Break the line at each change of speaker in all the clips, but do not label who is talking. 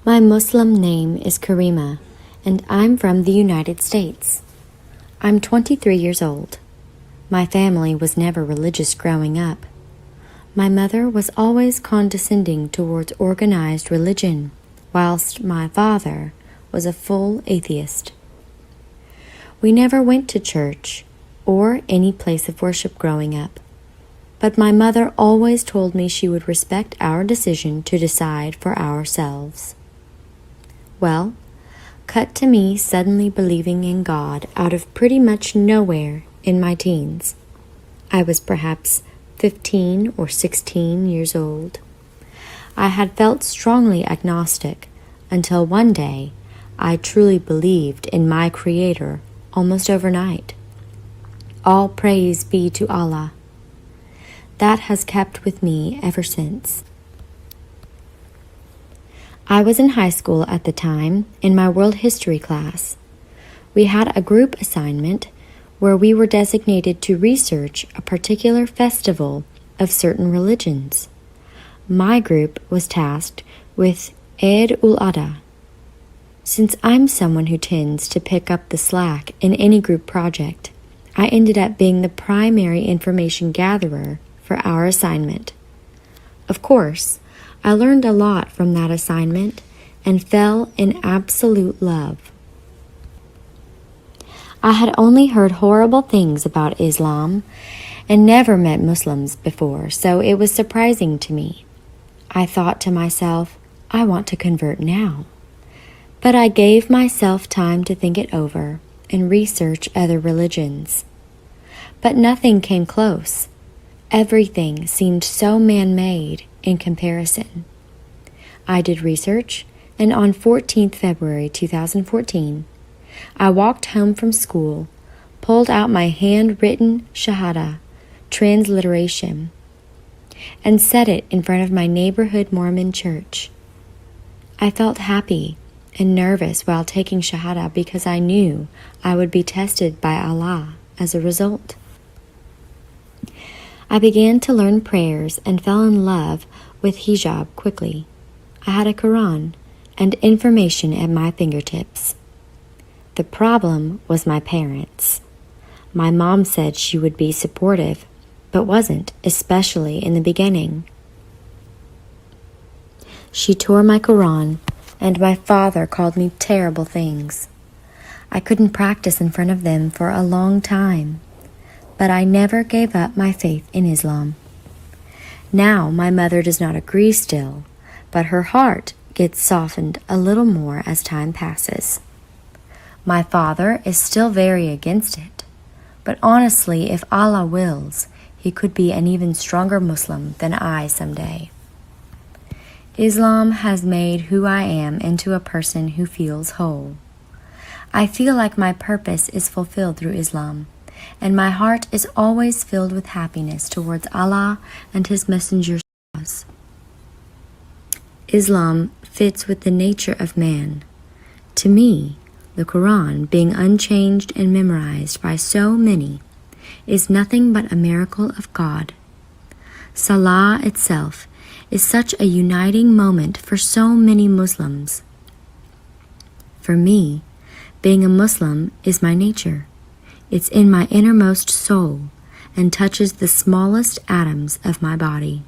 My Muslim name is Karima, and I'm from the United States. I'm 23 years old. My family was never religious growing up. My mother was always condescending towards organized religion, whilst my father was a full atheist. We never went to church or any place of worship growing up, but my mother always told me she would respect our decision to decide for ourselves. Well, cut to me suddenly believing in God out of pretty much nowhere in my teens. I was perhaps 15 or 16 years old. I had felt strongly agnostic until one day I truly believed in my Creator almost overnight. All praise be to Allah. That has kept with me ever since. I was in high school at the time in my world history class. We had a group assignment where we were designated to research a particular festival of certain religions. My group was tasked with Eid ul-Adha. Since I'm someone who tends to pick up the slack in any group project, I ended up being the primary information gatherer for our assignment. Of course, I learned a lot from that assignment and fell in absolute love. I had only heard horrible things about Islam and never met Muslims before, so it was surprising to me. I thought to myself, I want to convert now. But I gave myself time to think it over and research other religions. But nothing came close. Everything seemed so man-made in comparison. I did research, and on 14th February 2014, I walked home from school, pulled out my handwritten Shahada transliteration, and set it in front of my neighborhood Mormon church. I felt happy and nervous while taking Shahada because I knew I would be tested by Allah as a result. I began to learn prayers and fell in love with hijab quickly. I had a Qur'an and information at my fingertips. The problem was my parents. My mom said she would be supportive, but wasn't, especially in the beginning. She tore my Qur'an, and my father called me terrible things. I couldn't practice in front of them for a long time, but I never gave up my faith in Islam. Now my mother does not agree still, but her heart gets softened a little more as time passes. My father is still very against it, but honestly, if Allah wills, he could be an even stronger Muslim than I someday. Islam has made who I am into a person who feels whole. I feel like my purpose is fulfilled through Islam, and my heart is always filled with happiness towards Allah and His Messenger's cause. Islam fits with the nature of man. To me, the Qur'an, being unchanged and memorized by so many, is nothing but a miracle of God. Salah itself is such a uniting moment for so many Muslims. For me, being a Muslim is my nature. It's in my innermost soul and touches the smallest atoms of my body.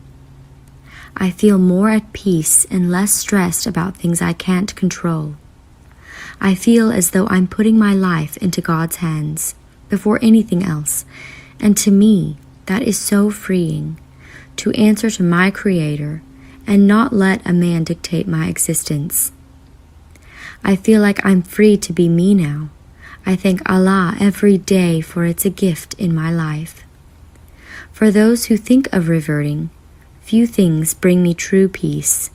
I feel more at peace and less stressed about things I can't control. I feel as though I'm putting my life into God's hands before anything else, and to me, that is so freeing, to answer to my Creator and not let a man dictate my existence. I feel like I'm free to be me now. I thank Allah every day for it's a gift in my life. For those who think of reverting, few things bring me true peace.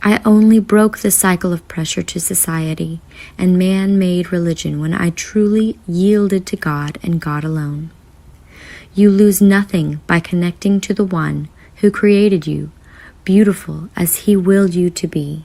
I only broke the cycle of pressure to society and man-made religion when I truly yielded to God and God alone. You lose nothing by connecting to the One who created you, beautiful as He willed you to be.